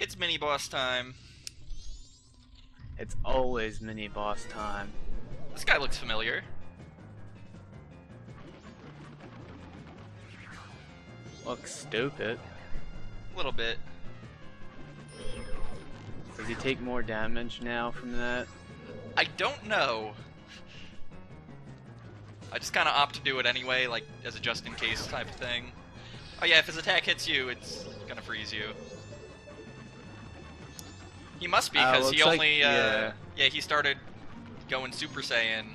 It's mini boss time. It's always mini boss time. This guy looks familiar. Looks stupid. A little bit. Does he take more damage now from that? I don't know. I just kind of opt to do it anyway, like as a just-in-case type of thing. Oh yeah, if his attack hits you, it's gonna freeze you. He must be, because he only, yeah, he started going Super Saiyan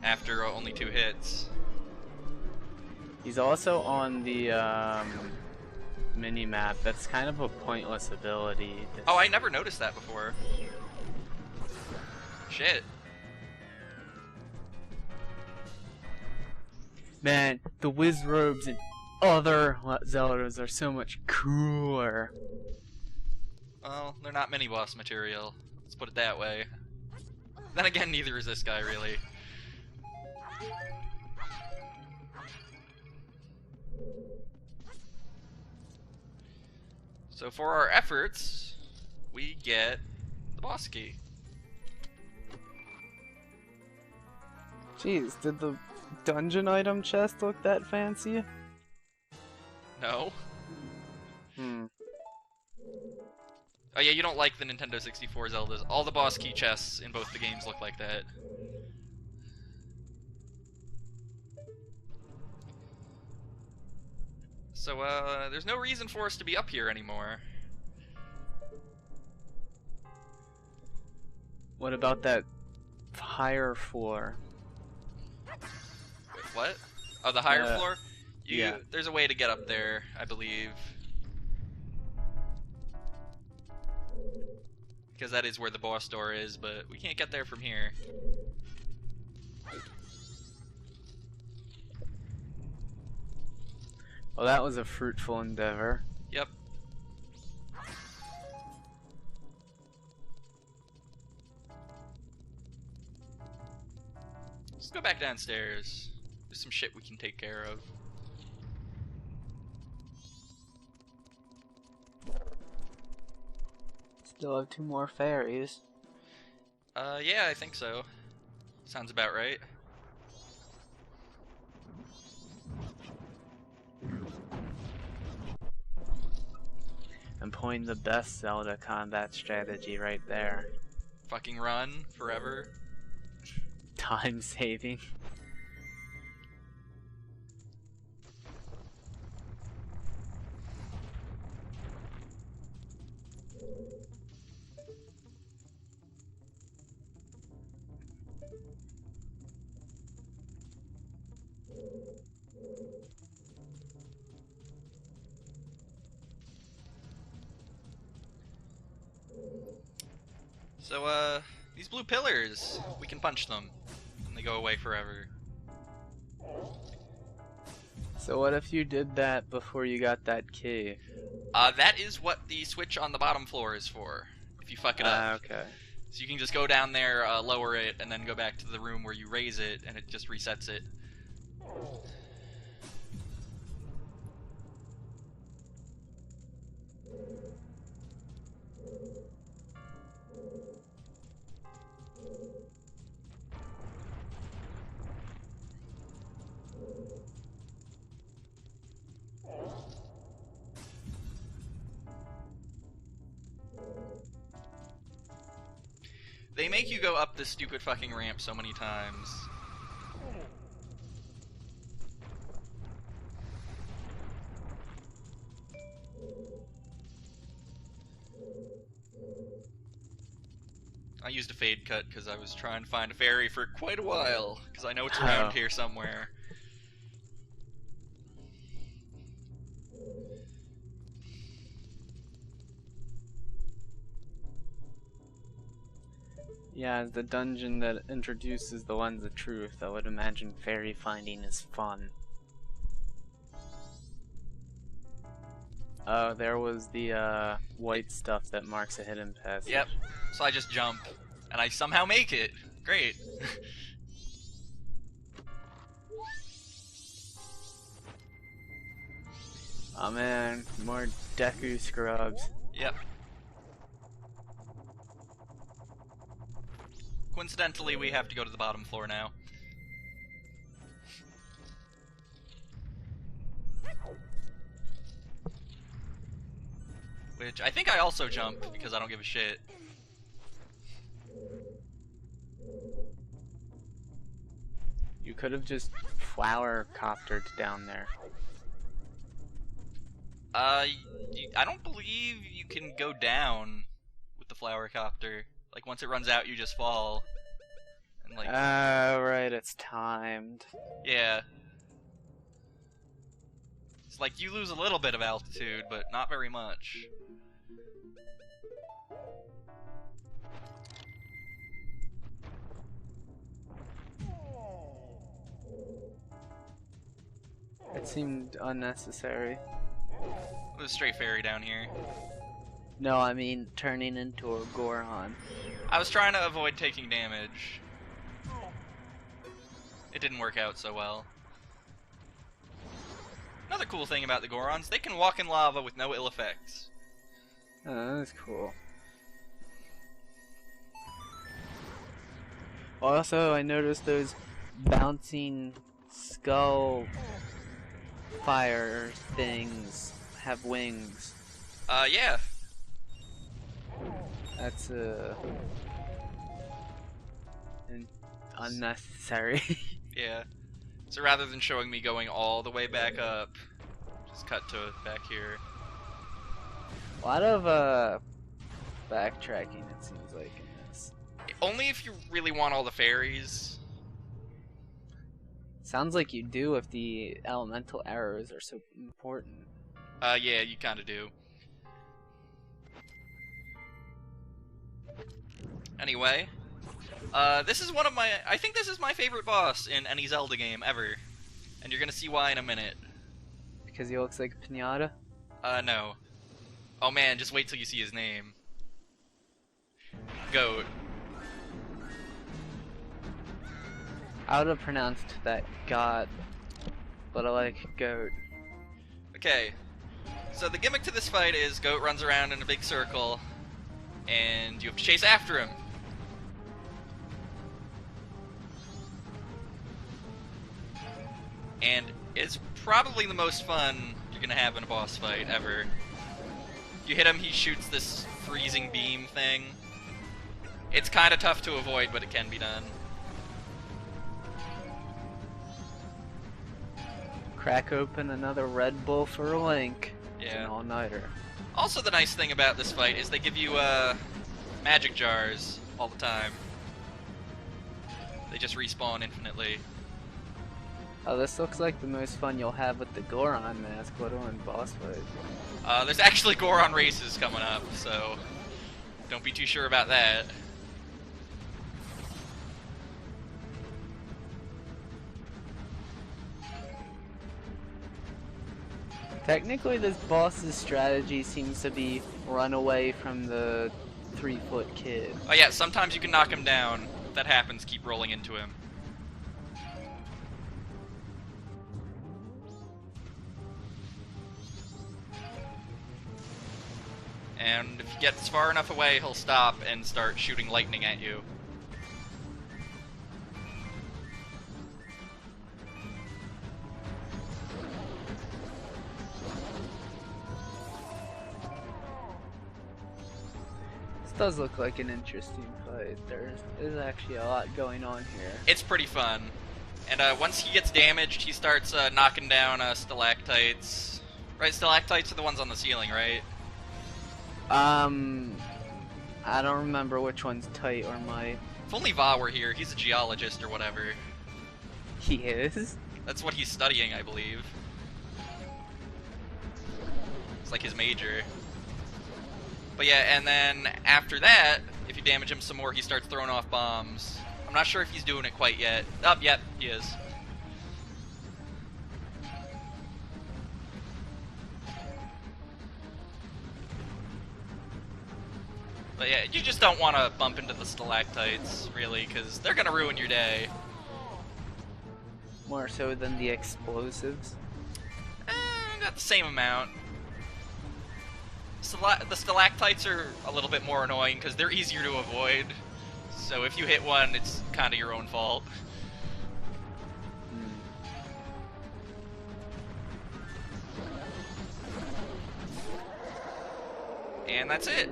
after only 2 hits. He's also on the mini-map. That's kind of a pointless ability. Oh, I never noticed that before. Shit. Man, the whiz robes and other Zeldas are so much cooler. Well, they're not mini-boss material. Let's put it that way. Then again, neither is this guy, really. So for our efforts, we get the boss key. Jeez, did the dungeon item chest look that fancy? No. Hmm. Oh yeah, you don't like the Nintendo 64 Zeldas. All the boss key chests in both the games look like that. So, there's no reason for us to be up here anymore. What about that higher floor? Wait, what? Oh, the higher floor? Yeah. There's a way to get up there, I believe. Because that is where the boss door is, but we can't get there from here. Well, that was a fruitful endeavor. Yep. Let's go back downstairs. There's some shit we can take care of. Still have 2 more fairies. Yeah, I think so. Sounds about right. Employing the best Zelda combat strategy right there. Fucking run forever. Time saving. So, these blue pillars, we can punch them, and they go away forever. So what if you did that before you got that key? That is what the switch on the bottom floor is for, if you fuck it up. Okay. So you can just go down there, lower it, and then go back to the room where you raise it, and it just resets it. They make you go up this stupid fucking ramp so many times. I used a fade cut because I was trying to find a fairy for quite a while, because I know it's around here somewhere. Yeah, as the dungeon that introduces the Lens of Truth, I would imagine fairy finding is fun. Oh, there was the white stuff that marks a hidden passage. Yep, so I just jump, and I somehow make it. Great. Oh man, more Deku scrubs. Yep. Coincidentally, we have to go to the bottom floor now. Which, I think I also jump, because I don't give a shit. You could have just flower coptered down there. I don't believe you can go down with the flower copter. Like, once it runs out, you just fall. And like... Oh, right, it's timed. Yeah. It's like, you lose a little bit of altitude, but not very much. It seemed unnecessary. There's a straight fairy down here. No, I mean turning into a Goron. I was trying to avoid taking damage. It didn't work out so well. Another cool thing about the Gorons, they can walk in lava with no ill effects. Oh, that's cool. Also, I noticed those bouncing skull fire things have wings. Yeah. That's unnecessary. Yeah. So rather than showing me going all the way back up, just cut to back here. A lot of backtracking, it seems like, in this. Only if you really want all the fairies. Sounds like you do if the elemental arrows are so important. Yeah, you kinda do. Anyway, this is one of my... I think this is my favorite boss in any Zelda game ever. And you're gonna see why in a minute. Because he looks like a pinata? No. Oh man, just wait till you see his name. Goat. I would have pronounced that God, but I like goat. Okay, so the gimmick to this fight is Goat runs around in a big circle, and you have to chase after him. And it's probably the most fun you're gonna have in a boss fight ever. You hit him, he shoots this freezing beam thing. It's kinda tough to avoid, but it can be done. Crack open another Red Bull for a Link. Yeah. It's an all-nighter. Also, the nice thing about this fight is they give you magic jars all the time. They just respawn infinitely. Oh, this looks like the most fun you'll have with the Goron mask, let alone boss fight. There's actually Goron races coming up, so don't be too sure about that. Technically, this boss's strategy seems to be run away from the 3-foot kid. Oh yeah, sometimes you can knock him down. If that happens, keep rolling into him. And if he gets far enough away, he'll stop and start shooting lightning at you. This does look like an interesting fight. There's actually a lot going on here. It's pretty fun. And once he gets damaged, he starts knocking down stalactites. Right, stalactites are the ones on the ceiling, right? I don't remember which one's tight or might. If only veoh were here, he's a geologist or whatever. He is? That's what he's studying, I believe. It's like his major. But yeah, and then after that, if you damage him some more, he starts throwing off bombs. I'm not sure if he's doing it quite yet. Oh, yep, he is. But yeah, you just don't want to bump into the stalactites, really, because they're going to ruin your day. More so than the explosives? Not the same amount. The stalactites are a little bit more annoying because they're easier to avoid. So if you hit one, it's kind of your own fault. Hmm. And that's it.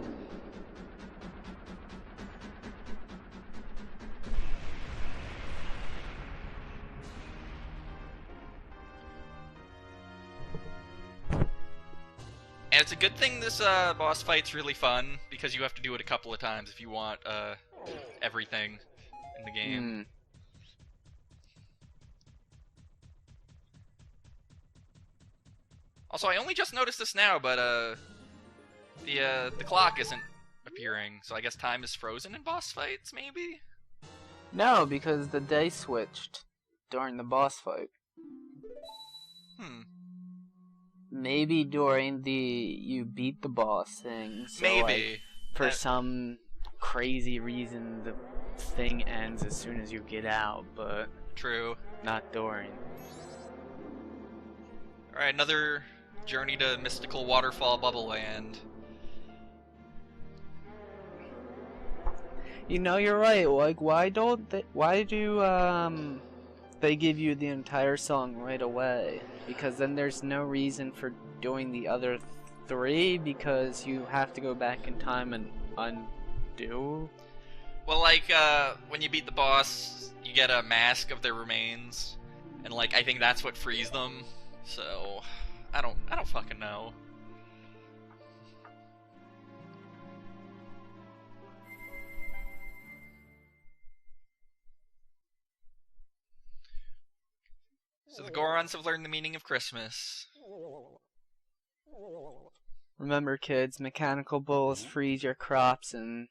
And it's a good thing this boss fight's really fun, because you have to do it a couple of times if you want everything in the game. Hmm. Also, I only just noticed this now, but the clock isn't appearing, so I guess time is frozen in boss fights, maybe? No, because the day switched during the boss fight. Hmm. Maybe during the you beat the boss thing. So Maybe. Like, for some crazy reason, the thing ends as soon as you get out, but True. not during. Alright, another journey to Mystical Waterfall Bubble Land. You know, you're right. Like, why do they give you the entire song right away? Because then there's no reason for doing the other three, because you have to go back in time and undo. Well, like, when you beat the boss, you get a mask of their remains, and like, I think that's what frees them. So, I don't fucking know. So the Gorons have learned the meaning of Christmas. Remember, kids, mechanical bulls freeze your crops and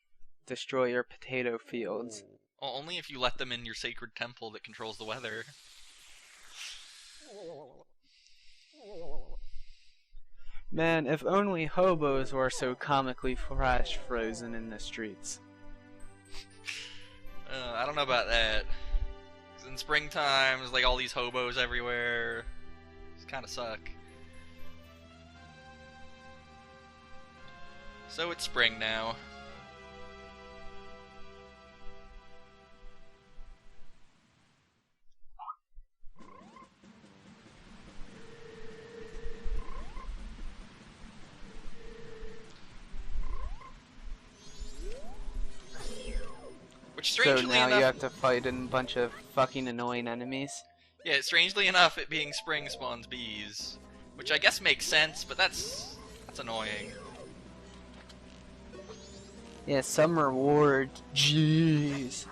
destroy your potato fields. Well, only if you let them in your sacred temple that controls the weather. Man, if only hobos were so comically flash frozen in the streets. I don't know about that. 'Cause in springtime, there's like all these hobos everywhere. It's kind of suck. So it's spring now. Which, So strangely now enough, you have to fight a bunch of fucking annoying enemies. yeah, strangely enough, it being spring spawns bees, which I guess makes sense, but that's annoying. Yeah, some reward. Jeez.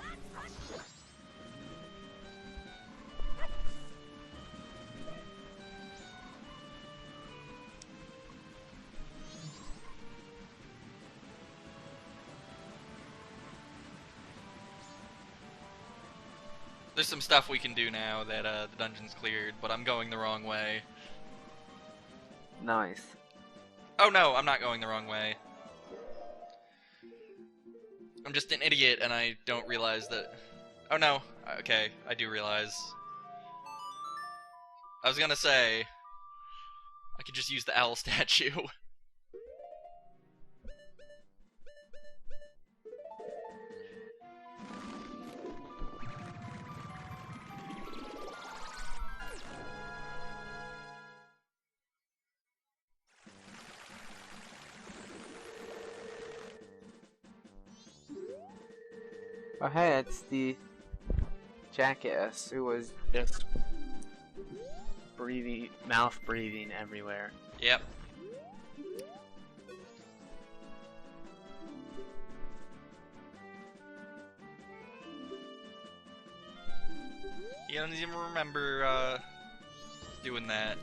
There's some stuff we can do now that the dungeon's cleared, but I'm going the wrong way. Nice. Oh no, I'm not going the wrong way. I'm just an idiot and I don't realize that... Oh no, okay, I do realize. I was gonna say, I could just use the owl statue. Oh hey, it's the jackass who was just breathing, mouth breathing everywhere. Yep. He doesn't even remember doing that.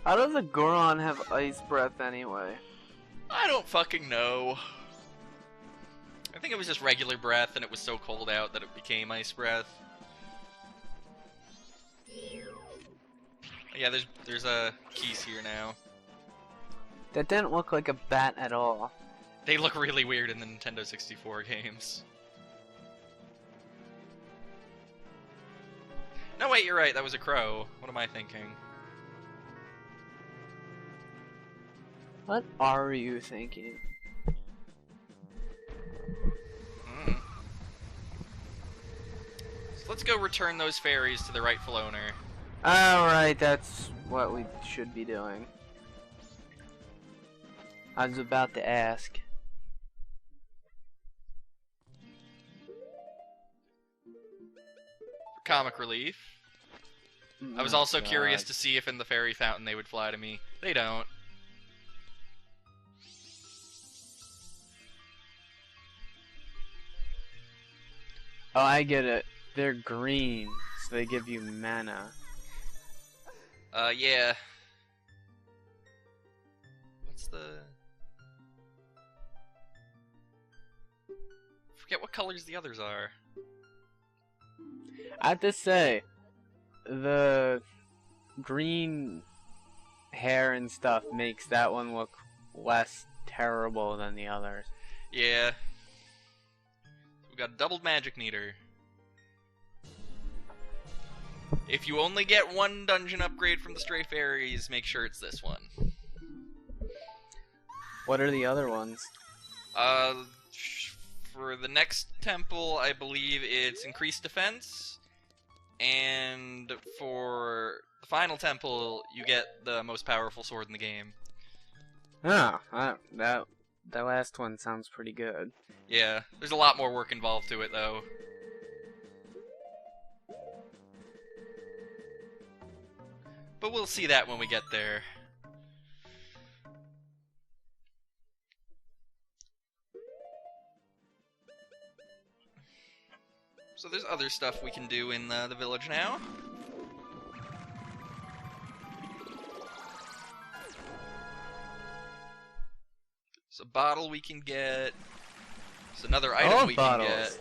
How does a Goron have ice breath anyway? I don't fucking know. I think it was just regular breath and it was so cold out that it became ice breath. Yeah, there's keys here now. That didn't look like a bat at all. They look really weird in the Nintendo 64 games. No, wait, you're right. That was a crow. What am I thinking? What are you thinking? So let's go return those fairies to the rightful owner. Alright, that's what we should be doing. I was about to ask. Comic relief. I was also curious to see if in the fairy fountain they would fly to me. They don't. Oh, I get it. They're green, so they give you mana. Yeah. What's the... Forget what colors the others are. I have to say, the green hair and stuff makes that one look less terrible than the others. Yeah. We got a doubled magic meter. If you only get one dungeon upgrade from the Stray Fairies, make sure it's this one. What are the other ones? For the next temple, I believe it's increased defense. And for the final temple, you get the most powerful sword in the game. Oh, that last one sounds pretty good. Yeah, there's a lot more work involved to it, though. But we'll see that when we get there. So there's other stuff we can do in the village now. There's a bottle we can get. There's another item we can get.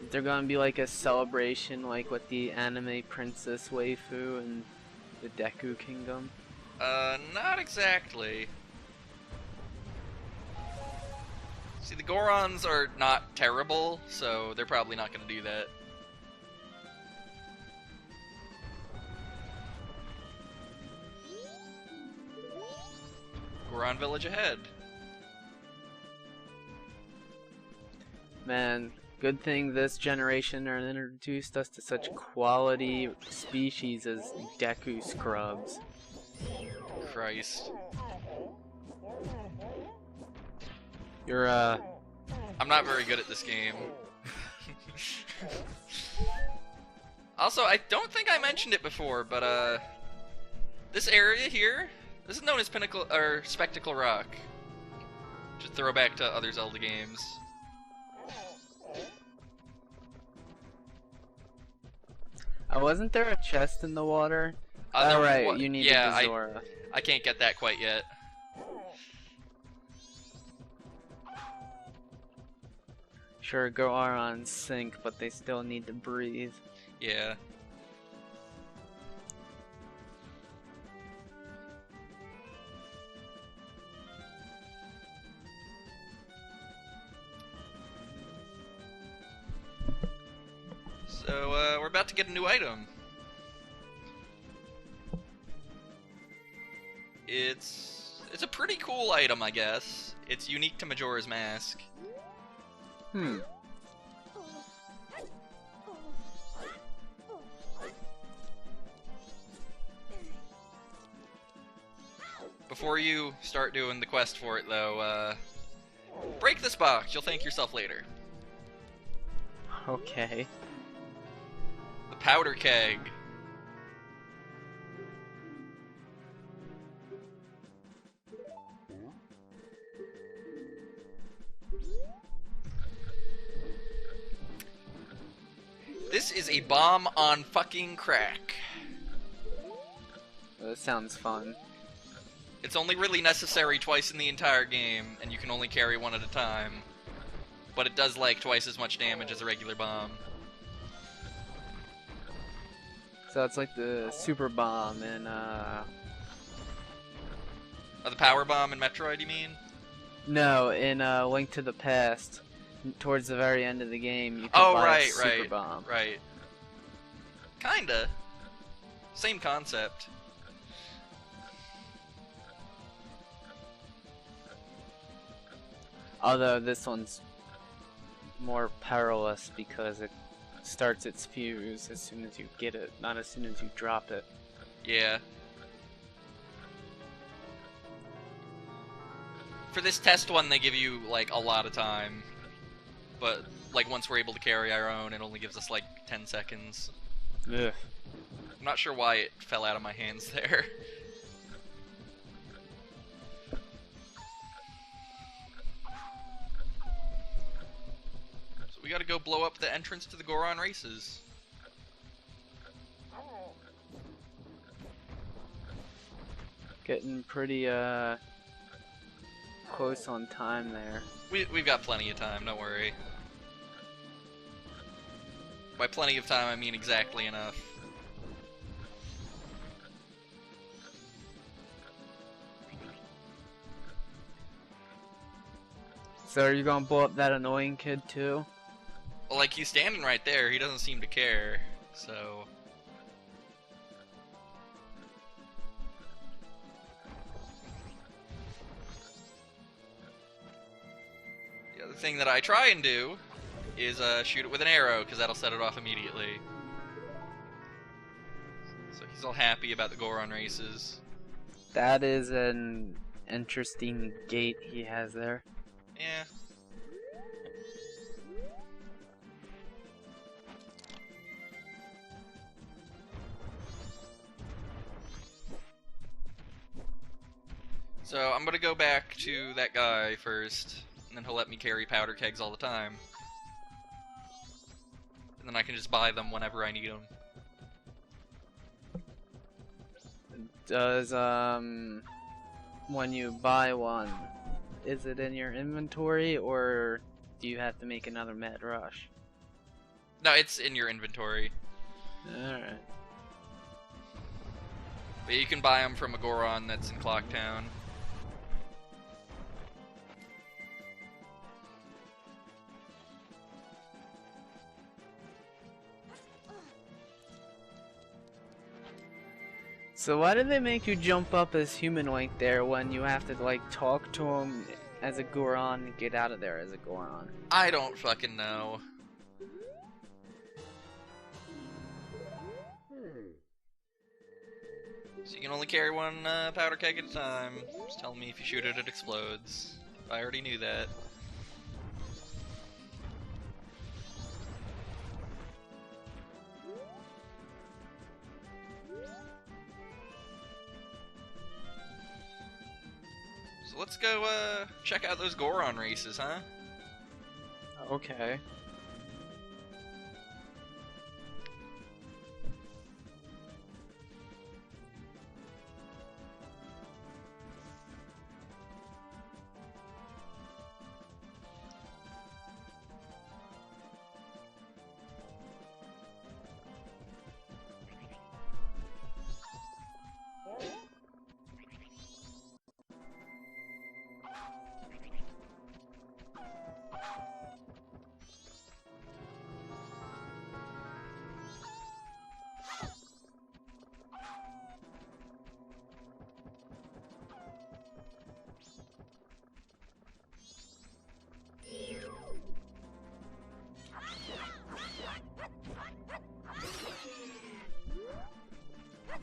Is there gonna be like a celebration like with the anime princess waifu and the Deku Kingdom? Not exactly. See, the Gorons are not terrible, so they're probably not going to do that. Goron village ahead. Man, good thing this generation introduced us to such quality species as Deku Scrubs. Christ. You're, I'm not very good at this game. Also, I don't think I mentioned it before, but, this area here, this is known as Pinnacle, or Spectacle Rock. Just throw back to other Zelda games. wasn't there a chest in the water? Right, you need the Majora. I can't get that quite yet. Sure, Gorons sink, but they still need to breathe. Yeah. So, we're about to get a new item. It's a pretty cool item, I guess. It's unique to Majora's Mask. Before you start doing the quest for it, though, break this box. You'll thank yourself later. Okay. The powder keg. This is a bomb on fucking crack. That sounds fun. It's only really necessary twice in the entire game, and you can only carry one at a time. But it does like twice as much damage as a regular bomb. So it's like the super bomb in The power bomb in Metroid, you mean? No, in Link to the Past. Towards the very end of the game, you can buy a super bomb. Right. Kinda. Same concept. Although this one's more perilous because it starts its fuse as soon as you get it, not as soon as you drop it. Yeah. For this test one, they give you, like, a lot of time. But, like, once we're able to carry our own, it only gives us, like, 10 seconds. Ugh. I'm not sure why it fell out of my hands there. So we gotta go blow up the entrance to the Goron races. Getting pretty, close on time there. We've got plenty of time, don't worry. By plenty of time, I mean exactly enough. So are you gonna blow up that annoying kid too? Well, like, he's standing right there, he doesn't seem to care, so... The other thing that I try and do is shoot it with an arrow, because that'll set it off immediately. So he's all happy about the Goron races. That is an interesting gate he has there. Yeah. So I'm gonna go back to that guy first, and then he'll let me carry powder kegs all the time. And then I can just buy them whenever I need them. Does, when you buy one, is it in your inventory, or do you have to make another med rush? No, it's in your inventory. Alright. But you can buy them from a Goron that's in Clocktown. So why did they make you jump up as human Link there when you have to, like, talk to him as a Goron and get out of there as a Goron? I don't fucking know. So you can only carry one powder keg at a time. Just tell me if you shoot it, it explodes. I already knew that. So let's go check out those Goron races, huh? Okay.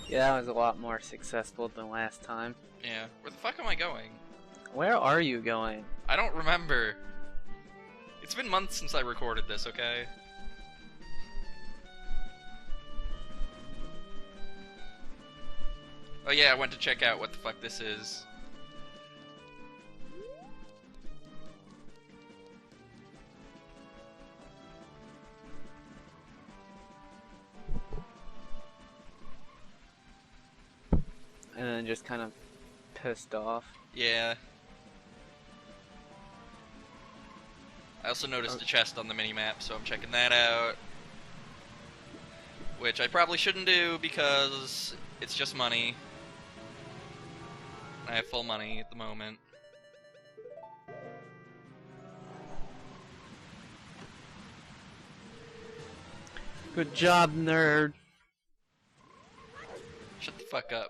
Yeah, that was a lot more successful than last time. Yeah. Where the fuck am I going? Where are you going? I don't remember. It's been months since I recorded this, okay? Oh yeah, I went to check out what the fuck this is. And then just kind of pissed off. Yeah. I also noticed a chest on the minimap, so I'm checking that out. Which I probably shouldn't do because it's just money. I have full money at the moment. Good job, nerd. Shut the fuck up.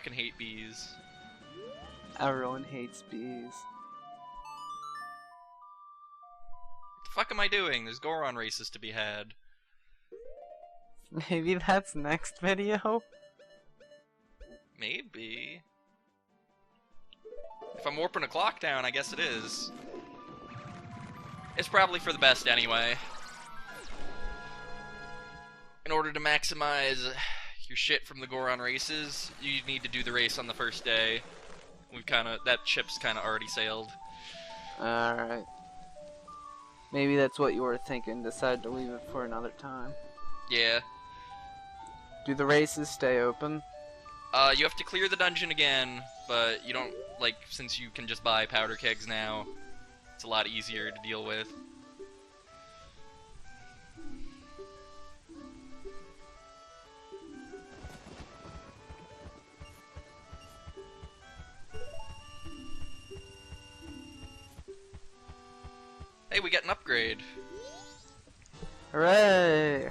fucking hate bees. Everyone hates bees. What the fuck am I doing? There's Goron races to be had. Maybe that's next video? Maybe. If I'm warping a clock down, I guess it is. It's probably for the best anyway. In order to maximize your shit from the Goron races, you need to do the race on the first day. That ship's kinda already sailed. Alright. Maybe that's what you were thinking, decided to leave it for another time. Yeah. Do the races stay open? You have to clear the dungeon again, but you don't, like, since you can just buy powder kegs now, it's a lot easier to deal with. Hey, we got an upgrade. Hooray! I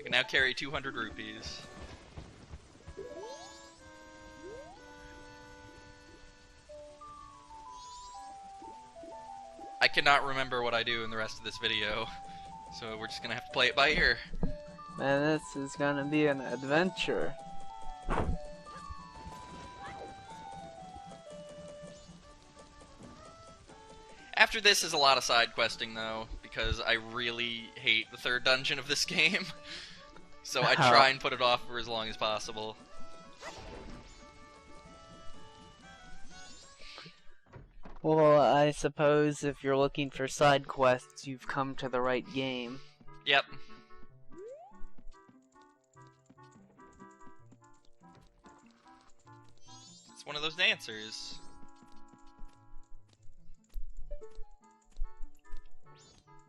can now carry 200 rupees. I cannot remember what I do in the rest of this video, so we're just gonna have to play it by ear. Man, this is gonna be an adventure. After this is a lot of side questing, though, because I really hate the third dungeon of this game. So I try and put it off for as long as possible. Well, I suppose if you're looking for side quests, you've come to the right game. Yep. It's one of those dancers.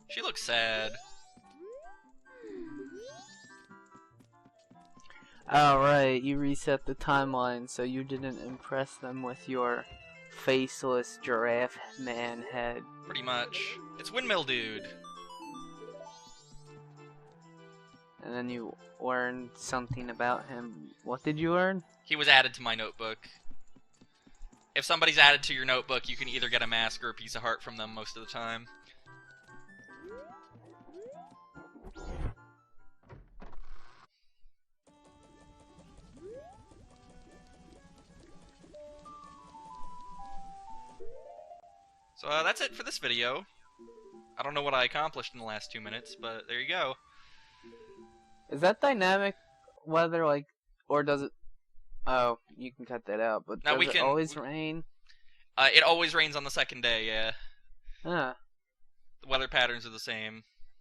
She looks sad. Alright, you reset the timeline so you didn't impress them with your faceless giraffe man head. Pretty much. It's Windmill Dude. And then you learned something about him. What did you learn? He was added to my notebook. If somebody's added to your notebook, you can either get a mask or a piece of heart from them most of the time. So that's it for this video. I don't know what I accomplished in the last 2 minutes, but there you go. Is that dynamic weather, like, or does it... Oh, you can cut that out, but Now does it always rain? It always rains on the second day, yeah. Huh. The weather patterns are the same.